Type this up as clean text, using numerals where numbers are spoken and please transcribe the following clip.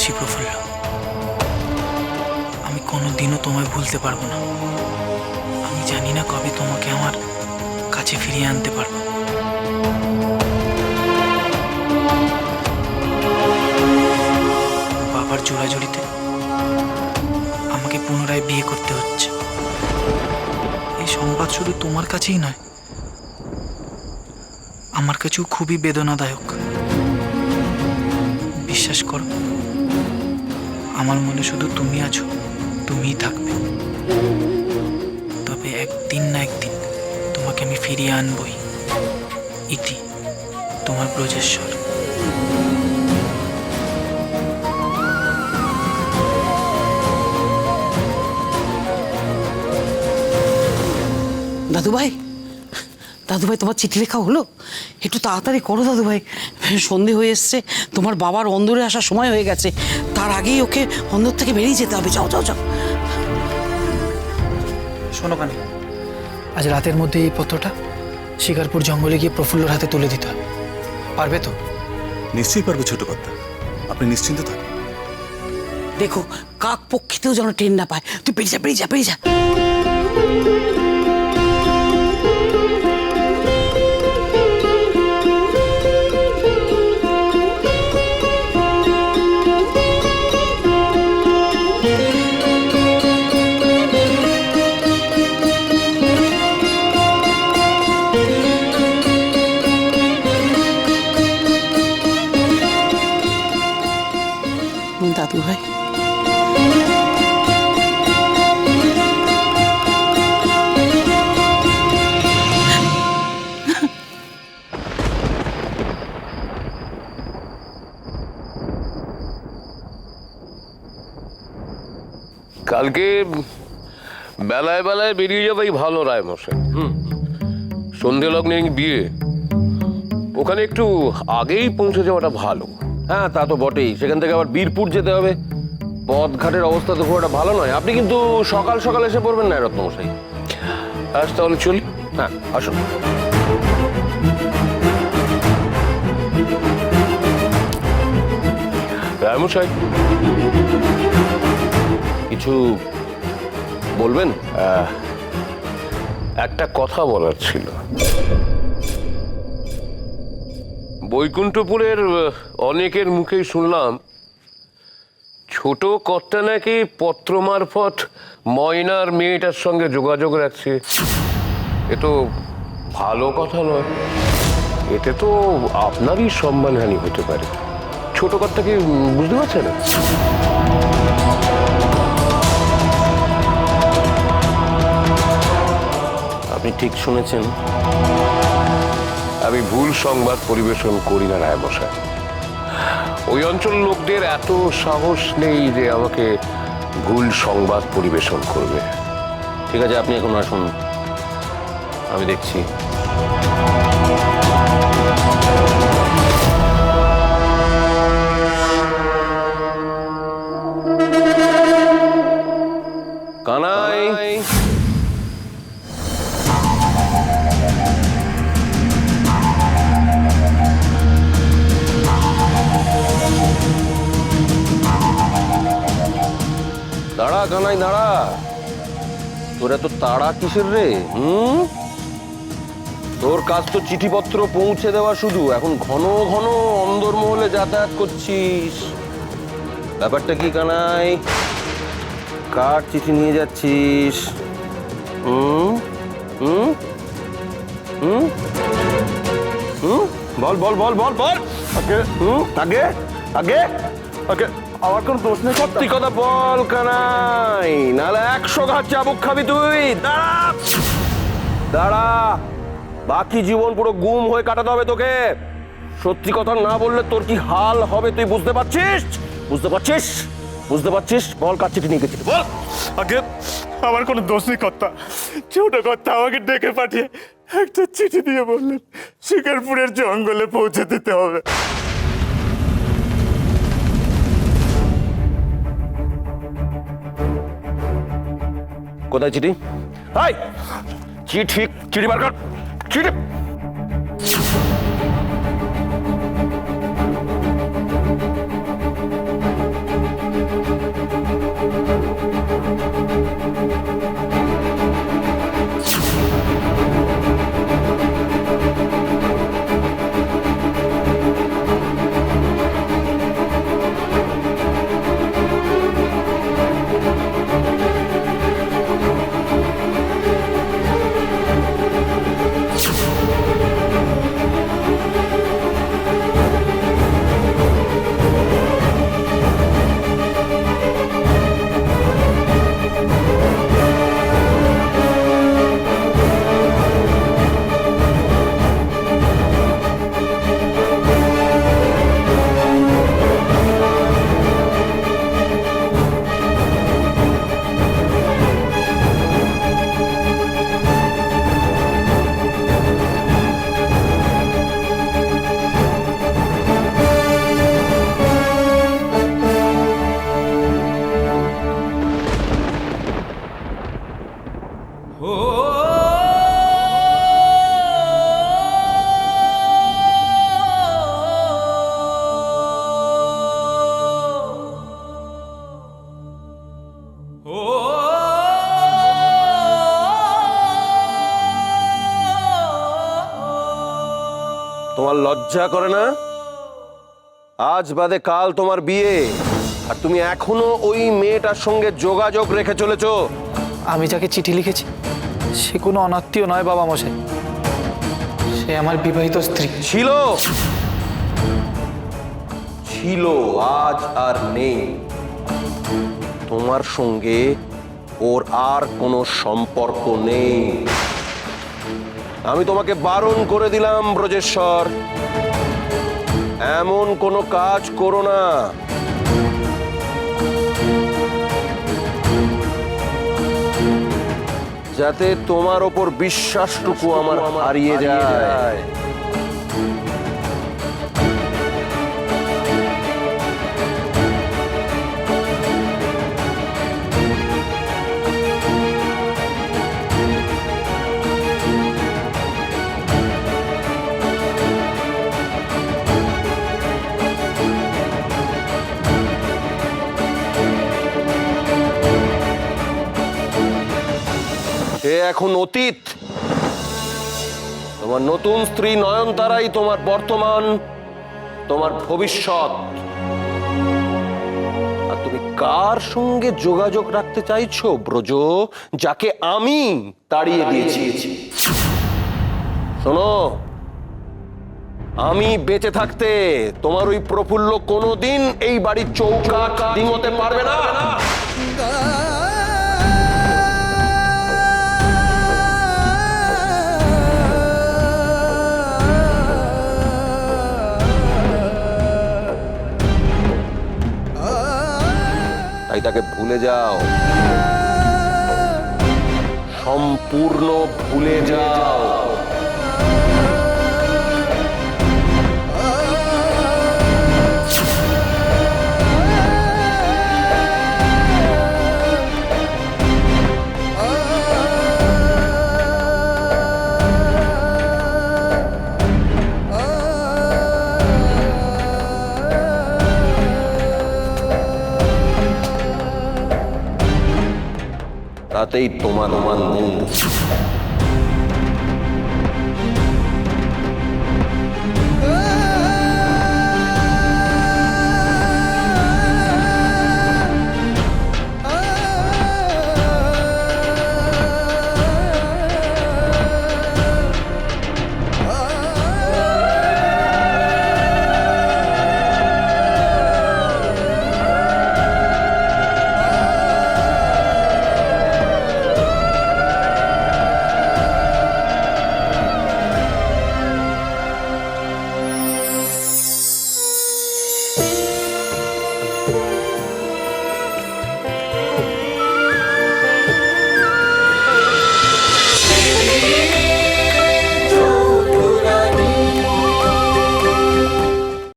ভালোবাসি প্রফুল্ল। আমি কোনোদিনও তোমায় ভুলতে পারবো না। আমি জানি না কবে তোমাকে আমার কাছে ফিরিয়ে আনতে পারবো। বাবার জোড়াজুড়িতে আমাকে পুনরায় বিয়ে করতে হচ্ছে। এই সংবাদ শুধু তোমার কাছেই নয়, আমার কাছেও খুবই বেদনাদায়ক। বিশ্বাস করো, আমার মনে শুধু তুমি আছো, তুমিই থাকবে। তবে একদিন না একদিন তোমাকে আমি ফিরিয়ে আনবই। ইতি, তোমার ব্রজেশ্বর। দাদুভাই, দাদুভাই তোমার চিঠি লেখা হলো? একটু তাড়াতাড়ি করো দাদুভাই, সন্ধে হয়ে এসছে, তোমার বাবার অন্দরে আসার সময় হয়ে গেছে। তার আগেই ওকে অন্দর থেকে বেরিয়ে যেতে হবে। যাও যাও যাও। শোনো কানে, আজ রাতের মধ্যে এই পত্রটা শিকারপুর জঙ্গলে গিয়ে প্রফুল্লর হাতে তুলে দিতে হবে। পারবে তো? নিশ্চয়ই পারবো ছোট কর্তা, আপনি নিশ্চিন্ত থাকুন। দেখো কাক পক্ষীতেও যেন ট্রেন না পায়। তুই বেরিয়ে যা, বেরিয়ে যা, বেরিয়ে যা। দাদু ভাই, কালকে বেলায় বেলায় বেরিয়ে যাবেই ভালো রায় মশাই। সন্ধে লগ্নে বিয়ে, ওখানে একটু আগেই পৌঁছে যাওয়াটা ভালো। হ্যাঁ তা তো বটেই, সেখান থেকে আবার বীরপুর যেতে হবে। পথঘাটের অবস্থা তো খুব একটা ভালো নয়। আপনি কিন্তু সকাল সকাল এসে পড়বেন না রত্নমশাই। আজ তাহলে চলি। হ্যাঁ আসুন। রায়মশাই কিছু বলবেন? একটা কথা বলার ছিল। বৈকুণ্ঠপুরের অনেকের মুখেই শুনলাম ছোট কর্তা নাকি পত্র মারফত ময়নার মেয়েটার সঙ্গে যোগাযোগ রাখছে। এ তো ভালো কথা নয়। এতে তো আপনারই সম্মানহানি হতে পারে। ছোট কর্তা কি বুঝতে পারছেন? আপনি ঠিক শুনেছেন। আমি ভুল সংবাদ পরিবেশন করি না রায়মশাই। ওই অঞ্চল লোকদের এত সাহস নেই যে আমাকে ভুল সংবাদ পরিবেশন করবে। ঠিক আছে, আপনি এখন আসুন, আমি দেখছি। কানাই, দাঁড়া কানাই দাঁড়া। তোরা তো তাড়া কিসের রে? তোর কাজ তো চিঠিপত্র পৌঁছে দেওয়া শুধু, এখন ঘন ঘন অন্দরমহলে যাতায়াত করছিস। ব্যাপারটা কি কানাই? কার চিঠি নিয়ে যাচ্ছিস? বল বল বল বল বল। আগে আগে আগে আগে আমার কোন দোষ নেই। সত্যি কথা বল কানাই, নাহলে 100 ঘাট চাবুক খাবি তুই। দাঁড়া দাঁড়া, বাকি জীবন পুরো গুম হয়ে কাটাতে হবে তোকে। সত্যি কথা না বললে তোর কি হাল হবে তুই বুঝতে পারছিস? বুঝতে পারছিস? বুঝতে পারছিস? বল কার চিঠি নিয়ে গেছিস বল। আগে আমার কোনো দোষ নেই কর্তা। ছোট কর্তা আমাকে ডেকে পাঠিয়ে একটা চিঠি দিয়ে বললেন শিকারপুরের জঙ্গলে পৌঁছে দিতে হবে। কোথায় চিঠি? হাই চিঠি, চিঠি বার কর, চিঠি। তোমার লজ্জা করে না? আজ বাদে কাল তোমার বিয়ে, আর তুমি এখনো ওই মেয়েটার সঙ্গে যোগাযোগ রেখে চলেছো। আমি যাকে চিঠি লিখেছি সে কোনো অনাত্মীয় নয় বাবা মশাই, সে আমার বিবাহিত স্ত্রী। ছিল, ছিল, আজ আর নেই। তোমার সঙ্গে ওর আর কোনো সম্পর্ক নেই। আমি তোমাকে বারণ করে দিলাম ব্রজেশ্বর, এমন কোনো কাজ করো না। যাতে তোমার ওপর বিশ্বাসটুকু আমার হারিয়ে যায়। সে এখন অতীত। তোমার নতুন স্ত্রী নয়নতারাই তোমার বর্তমান, তোমার ভবিষ্যৎ। আর তুমি কার সঙ্গে যোগাযোগ রাখতে চাইছো ব্রজ, যাকে আমি তাড়িয়ে দিয়েছি? শোনো, আমি বেঁচে থাকতে তোমার ওই প্রফুল্ল কোনোদিন এই বাড়ির চৌকাঠ ডিঙোতে পারবে না। তাই তাকে ভুলে যাও, সম্পূর্ণ ভুলে যাও। তাতেই তোমার মঙ্গল।